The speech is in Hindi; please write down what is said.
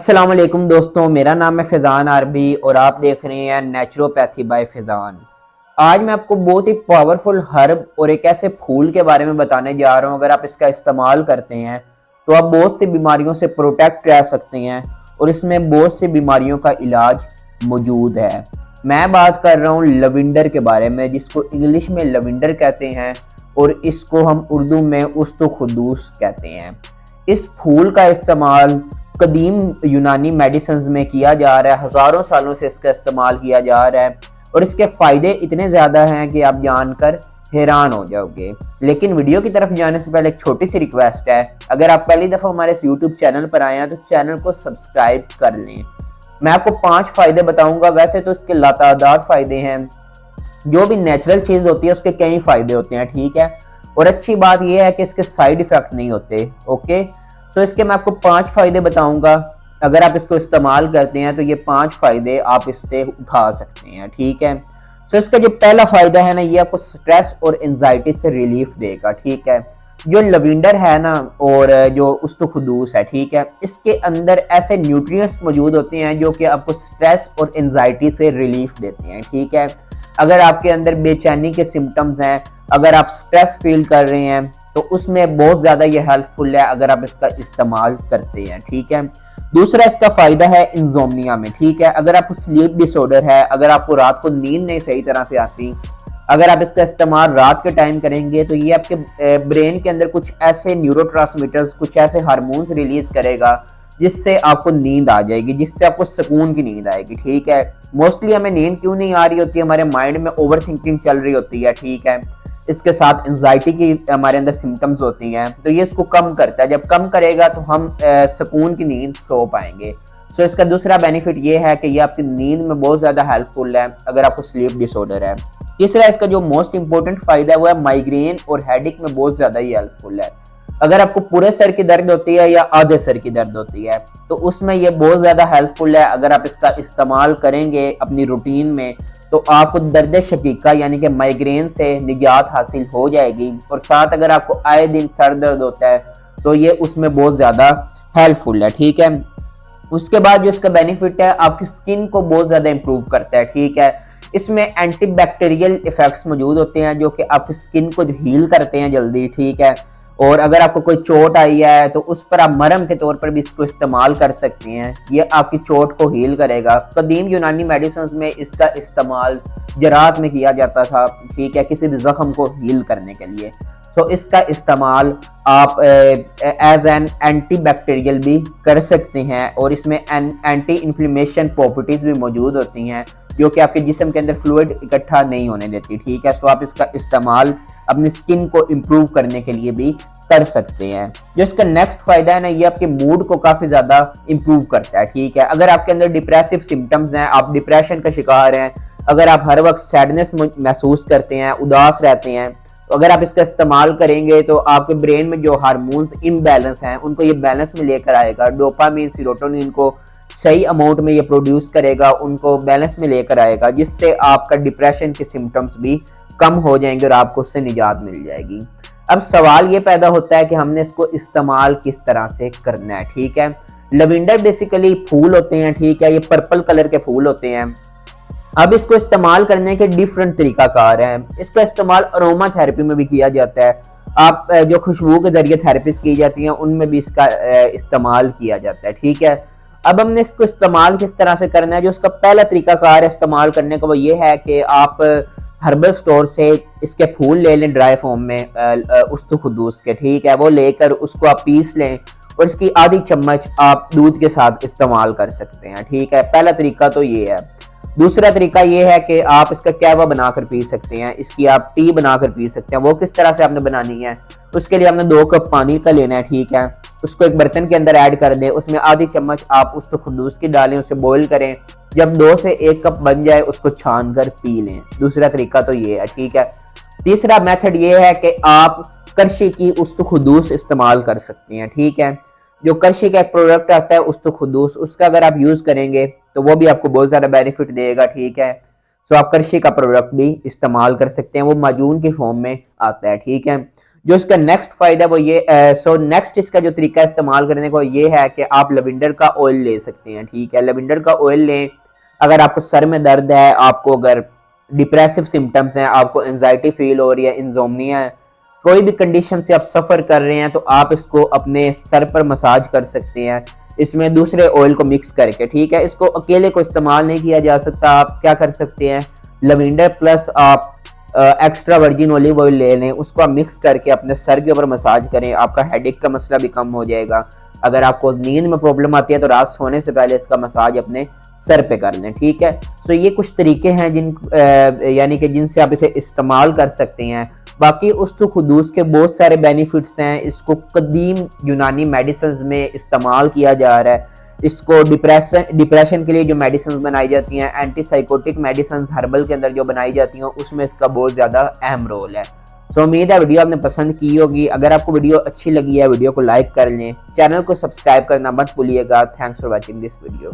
अस्सलाम वालेकुम दोस्तों, मेरा नाम है फैज़ान आरबी और आप देख रहे हैं नेचुरोपैथी बाय फैज़ान। आज मैं आपको बहुत ही पावरफुल हर्ब और एक ऐसे फूल के बारे में बताने जा रहा हूं। अगर आप इसका इस्तेमाल करते हैं तो आप बहुत सी बीमारियों से प्रोटेक्ट रह सकते हैं और इसमें बहुत सी बीमारियों का इलाज मौजूद है। मैं बात कर रहा हूँ लविंडर के बारे में, जिसको इंग्लिश में लविंडर कहते हैं और इसको हम उर्दू में उस्तु खुदूस कहते हैं। इस फूल का इस्तेमाल कदीम यूनानी मेडिसिन में किया जा रहा है, हज़ारों सालों से इसका इस्तेमाल किया जा रहा है और इसके फ़ायदे इतने ज़्यादा हैं कि आप जानकर हैरान हो जाओगे। लेकिन वीडियो की तरफ जाने से पहले एक छोटी सी रिक्वेस्ट है, अगर आप पहली दफ़ा हमारे इस यूट्यूब चैनल पर आए हैं तो चैनल को सब्सक्राइब कर लें। मैं आपको 5 फ़ायदे बताऊँगा। वैसे तो इसके लातादाद फ़ायदे हैं, जो भी नेचुरल चीज़ होती है उसके कई फ़ायदे होते हैं, ठीक है। और अच्छी बात यह है कि इसके साइड इफ़ेक्ट नहीं होते। ओके, तो इसके मैं आपको 5 फ़ायदे बताऊंगा। अगर आप इसको इस्तेमाल करते हैं तो ये 5 फ़ायदे आप इससे उठा सकते हैं, ठीक है। तो इसका जो पहला फ़ायदा है ना, ये आपको स्ट्रेस और एंजाइटी से रिलीफ देगा, ठीक है। जो लविंडर है ना और जो उस्तुखुदूस है, ठीक है, इसके अंदर ऐसे न्यूट्रिएंट्स मौजूद होते हैं जो कि आपको स्ट्रेस और एंजाइटी से रिलीफ देते हैं, ठीक है। अगर आपके अंदर बेचैनी के सिम्टम्स हैं, अगर आप स्ट्रेस फील कर रहे हैं तो उसमें बहुत ज़्यादा ये हेल्पफुल है अगर आप इसका इस्तेमाल करते हैं, ठीक है। दूसरा इसका फ़ायदा है इंसोम्निया में, ठीक है। अगर आपको स्लीप डिसऑर्डर है, अगर आपको रात को नींद नहीं सही तरह से आती, अगर आप इसका इस्तेमाल रात के टाइम करेंगे तो ये आपके ब्रेन के अंदर कुछ ऐसे न्यूरोट्रांसमीटर्स, कुछ ऐसे हार्मोन्स रिलीज करेगा जिससे आपको नींद आ जाएगी, जिससे आपको सुकून की नींद आएगी, ठीक है। मोस्टली हमें नींद क्यों नहीं आ रही होती, हमारे माइंड में ओवर थिंकिंग चल रही होती है, ठीक है। इसके साथ एंजाइटी की हमारे अंदर सिम्टम्स होती हैं, तो ये इसको कम करता है। जब कम करेगा तो हम सुकून की नींद सो पाएंगे। सो इसका दूसरा बेनिफिट ये है कि ये आपकी नींद में बहुत ज़्यादा हेल्पफुल है अगर आपको स्लीप डिसऑर्डर है। तीसरा इसका जो मोस्ट इंपॉर्टेंट फ़ायदा है वो है माइग्रेन और हेडेक में बहुत ज़्यादा ही हेल्पफुल है। अगर आपको पूरे सर की दर्द होती है या आधे सर की दर्द होती है तो उसमें ये बहुत ज़्यादा हेल्पफुल है। अगर आप इसका इस्तेमाल करेंगे अपनी रूटीन में तो आपको दर्द शकीका यानी कि माइग्रेन से निजात हासिल हो जाएगी। और साथ अगर आपको आए दिन सर दर्द होता है तो ये उसमें बहुत ज़्यादा हेल्पफुल है, ठीक है। उसके बाद जो इसका बेनिफिट है, आपकी स्किन को बहुत ज़्यादा इम्प्रूव करता है, ठीक है। इसमें एंटीबैक्टीरियल इफेक्ट्स मौजूद होते हैं जो कि आपकी स्किन को हील करते हैं जल्दी, ठीक है। और अगर आपको कोई चोट आई है तो उस पर आप मरहम के तौर पर भी इसको इस्तेमाल कर सकते हैं, ये आपकी चोट को हील करेगा। कदीम यूनानी मेडिसिन में इसका इस्तेमाल जरात में किया जाता था, ठीक है, किसी भी जख्म को हील करने के लिए। तो इसका इस्तेमाल आप एज एन एंटी बैक्टीरियल भी कर सकते हैं और इसमें एंटी इन्फ्लेमेशन प्रॉपर्टीज़ भी मौजूद होती हैं जो कि आपके जिस्म के अंदर फ्लूइड इकट्ठा नहीं होने देती, ठीक है। सो आप इसका इस्तेमाल अपनी स्किन को इम्प्रूव करने के लिए भी कर सकते हैं। जो इसका नेक्स्ट फ़ायदा है ना, ये आपके मूड को काफ़ी ज़्यादा इम्प्रूव करता है, ठीक है। अगर आपके अंदर डिप्रेसिव सिम्टम्स हैं, आप डिप्रेशन का शिकार हैं, अगर आप हर वक्त सैडनेस महसूस करते हैं, उदास रहते हैं, तो अगर आप इसका इस्तेमाल करेंगे तो आपके ब्रेन में जो हार्मोन्स इम्बैलेंस हैं उनको ये बैलेंस में लेकर आएगा। डोपामिन, सीरोटोनिन को सही अमाउंट में ये प्रोड्यूस करेगा, उनको बैलेंस में लेकर आएगा, जिससे आपका डिप्रेशन के सिम्टम्स भी कम हो जाएंगे और आपको उससे निजात मिल जाएगी। अब सवाल ये पैदा होता है कि हमने इसको इस्तेमाल किस तरह से करना है, ठीक है। लविंडर बेसिकली फूल होते हैं, ठीक है, ये पर्पल कलर के फूल होते हैं। अब इसको इस्तेमाल करने के डिफरेंट तरीकाकार हैं। इसका इस्तेमाल अरोमा थेरेपी में भी किया जाता है। आप जो खुशबू के जरिए थेरेपीज की जाती हैं उनमें भी इसका इस्तेमाल किया जाता है, ठीक है। अब हमने इसको इस्तेमाल किस तरह से करना है, जो इसका पहला तरीकाकार है इस्तेमाल करने का वो ये है कि आप हर्बल स्टोर से इसके फूल ले लें ड्राई फॉर्म में उस्तुखुदूस के, ठीक है, वो लेकर उसको आप पीस लें और इसकी आधी चम्मच आप दूध के साथ इस्तेमाल कर सकते हैं, ठीक है। पहला तरीका तो ये है। दूसरा तरीका ये है कि आप इसका कहवा बनाकर पी सकते हैं, इसकी आप टी बनाकर पी सकते हैं। वो किस तरह से आपने बनानी है, उसके लिए आपने 2 कप पानी का लेना है, ठीक है। उसको एक बर्तन के अंदर ऐड कर दें, उसमें आधी चम्मच आप उस्तुखुदूस की डालें, उसे बॉईल करें। जब 2 से 1 कप बन जाए उसको छान कर पी लें। दूसरा तरीका तो ये है, ठीक है। तीसरा मेथड ये है कि आप करशी की उस्तुखुदूस इस्तेमाल कर सकते हैं, ठीक है। जो करशी का एक प्रोडक्ट आता है उस्तुखुदूस, उसका अगर आप यूज़ करेंगे तो वो भी आपको बहुत ज़्यादा बेनिफिट देगा, ठीक है। सो आप करशी का प्रोडक्ट भी इस्तेमाल कर सकते हैं, वो माजून की फॉर्म में आता है, ठीक है। जो इसका नेक्स्ट फायदा वो ये नेक्स्ट इसका जो तरीका इस्तेमाल करने को ये है कि आप लवेंडर का ऑयल ले सकते हैं। ठीक है, लवेंडर का ऑयल लें। अगर आपको सर में दर्द है, आपको अगर डिप्रेसिव सिम्टम्स हैं, आपको एंजाइटी फील हो रही है, इंजोमनिया है, कोई भी कंडीशन से आप सफ़र कर रहे हैं, तो आप इसको अपने सर पर मसाज कर सकते हैं इसमें दूसरे ऑयल को मिक्स करके। ठीक है, इसको अकेले को इस्तेमाल नहीं किया जा सकता। आप क्या कर सकते हैं, लवेंडर प्लस आप एक्स्ट्रा वर्जिन ऑलिव ऑयल ले लें, उसको आप मिक्स करके अपने सर के ऊपर मसाज करें, आपका हेडेक का मसला भी कम हो जाएगा। अगर आपको नींद में प्रॉब्लम आती है तो रात सोने से पहले इसका मसाज अपने सर पे कर लें। ठीक है, तो ये कुछ तरीके हैं यानी कि जिनसे आप इसे इस्तेमाल कर सकते हैं। बाकी उस्तु खुदूस के बहुत सारे बेनिफिट्स हैं। इसको कदीम यूनानी मेडिसिन में इस्तेमाल किया जा रहा है। इसको डिप्रेशन के लिए जो मेडिसिन बनाई जाती हैं, एंटीसाइकोटिक मेडिसिन हर्बल के अंदर जो बनाई जाती हैं, उसमें इसका बहुत ज़्यादा अहम रोल है। सो उम्मीद है वीडियो आपने पसंद की होगी। अगर आपको वीडियो अच्छी लगी है, वीडियो को लाइक कर लें, चैनल को सब्सक्राइब करना मत भूलिएगा। Thanks for watching this video.